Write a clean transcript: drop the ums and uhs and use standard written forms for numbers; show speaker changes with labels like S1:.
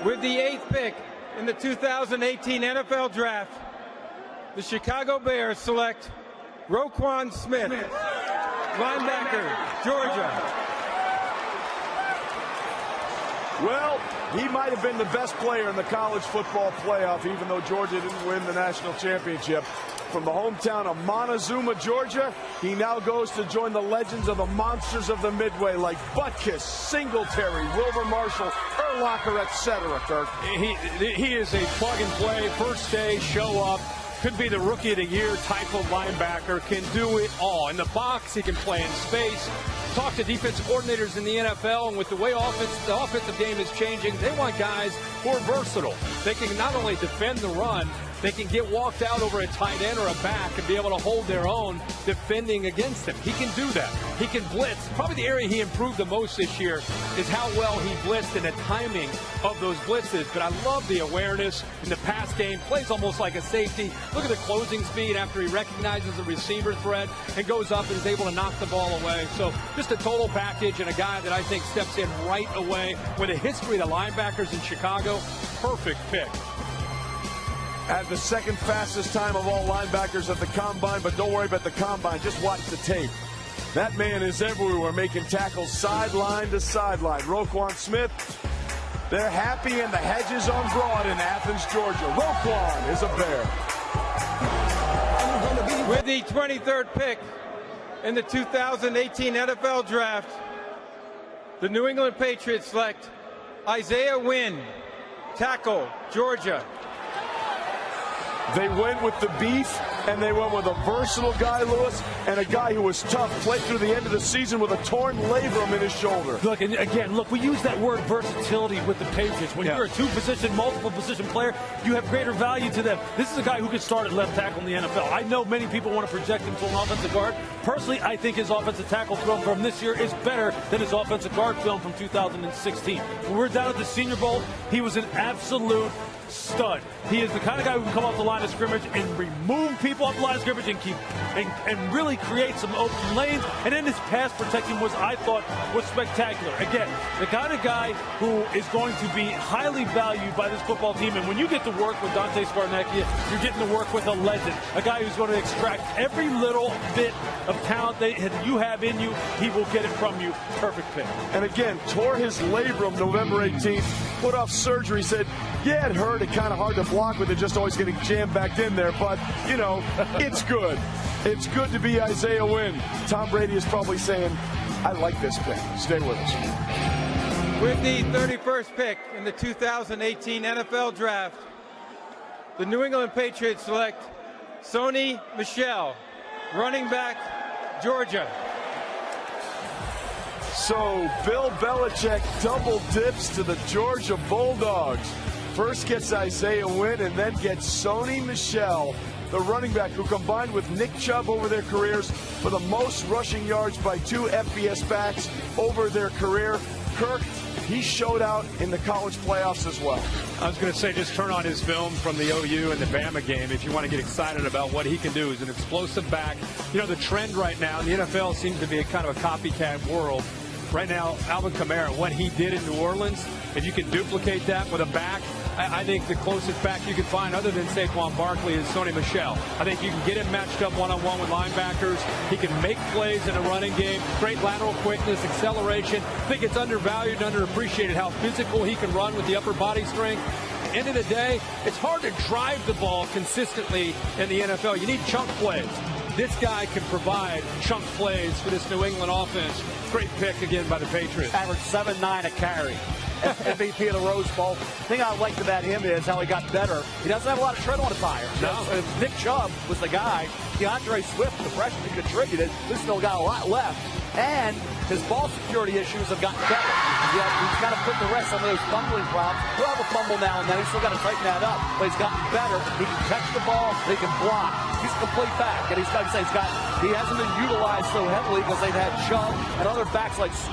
S1: With the 8th pick in the 2018 NFL Draft, the Chicago Bears select Roquan Smith, linebacker, Georgia.
S2: Well, he might have been the best player in the college football playoff, even though Georgia didn't win the national championship. From the hometown of Montezuma, Georgia, he now goes to join the legends of the monsters of the Midway like Butkus, Singletary, Wilbur Marshall, Urlacher, etc. Kirk.
S3: He is a plug-and-play, first day, show up. Could be the rookie of the year type of linebacker, can do it all. In the box, he can play in space. Talk to defensive coordinators in the NFL, and with the way the offensive game is changing, they want guys who are versatile. They can not only defend the run, they can get walked out over a tight end or a back and be able to hold their own defending against him. He can do that. He can blitz. Probably the area he improved the most this year is how well he blitzed and the timing of those blitzes. But I love the awareness in the pass game. Plays almost like a safety. Look at the closing speed after he recognizes the receiver threat and goes up and is able to knock the ball away. So just a total package and a guy that I think steps in right away with a history of the linebackers in Chicago. Perfect pick.
S2: Had the second fastest time of all linebackers at the combine, but don't worry about the combine. Just watch the tape. That man is everywhere, making tackles sideline to sideline. Roquan Smith, they're happy in the hedges on Broad in Athens, Georgia. Roquan is a Bear.
S1: With the 23rd pick in the 2018 NFL Draft, the New England Patriots select Isaiah Wynn, tackle, Georgia.
S2: They went with the beef, and they went with a versatile guy, Lewis, and a guy who was tough, played through the end of the season with a torn labrum in his shoulder.
S4: Look, and again, we use that word versatility with the Patriots. When you're a two-position, multiple-position player, you have greater value to them. This is a guy who could start at left tackle in the NFL. I know many people want to project him to an offensive guard. Personally, I think his offensive tackle film from this year is better than his offensive guard film from 2016. When we're down at the Senior Bowl, he was an absolute stud. He is the kind of guy who can come off the line of scrimmage and remove people off the line of scrimmage and keep and really create some open lanes. And then his pass protecting was, I thought, was spectacular. Again, the kind of guy who is going to be highly valued by this football team. And when you get to work with Dante Scarnecchia, you're getting to work with a legend, a guy who's going to extract every little bit of talent that you have in you. He will get it from you. Perfect pick.
S2: And again, tore his labrum November 18th, put off surgery, said, yeah, it hurt. It kind of hard to block with it, just always getting jammed back in there. But, you know, it's good. It's good to be Isaiah Wynn. Tom Brady is probably saying, I like this pick. Stay with us.
S1: With the 31st pick in the 2018 NFL Draft, the New England Patriots select Sony Michel, running back, Georgia.
S2: So Bill Belichick double dips to the Georgia Bulldogs. First gets Isaiah Wynn and then gets Sony Michel, the running back who combined with Nick Chubb over their careers for the most rushing yards by two FBS backs over their career. Kirk, he showed out in the college playoffs as well.
S3: I was going to say, just turn on his film from the OU and the Bama game if you want to get excited about what he can do as an explosive back. You know, the trend right now in the NFL seems to be a kind of a copycat world. Right now, Alvin Kamara, what he did in New Orleans, if you can duplicate that with a back, I think the closest back you can find other than Saquon Barkley is Sony Michel. I think you can get him matched up one-on-one with linebackers. He can make plays in a running game, great lateral quickness, acceleration. I think it's undervalued and underappreciated how physical he can run with the upper body strength. End of the day, it's hard to drive the ball consistently in the NFL. You need chunk plays. This guy can provide chunk plays for this New England offense. Great pick again by the Patriots.
S5: Averaged 7.9 a carry. MVP of the Rose Bowl. The thing I liked about him is how he got better. He doesn't have a lot of tread on the tire.
S3: No.
S5: Nick Chubb was the guy. DeAndre Swift, the freshman, contributed. He's still got a lot left. And his ball security issues have gotten better. He's got to put the rest on those fumbling problems. He'll have a fumble now and then. He's still got to tighten that up. But he's gotten better. He can catch the ball. He can block. He's a complete back. And he hasn't been utilized so heavily because they've had Chubb and other backs like Swift.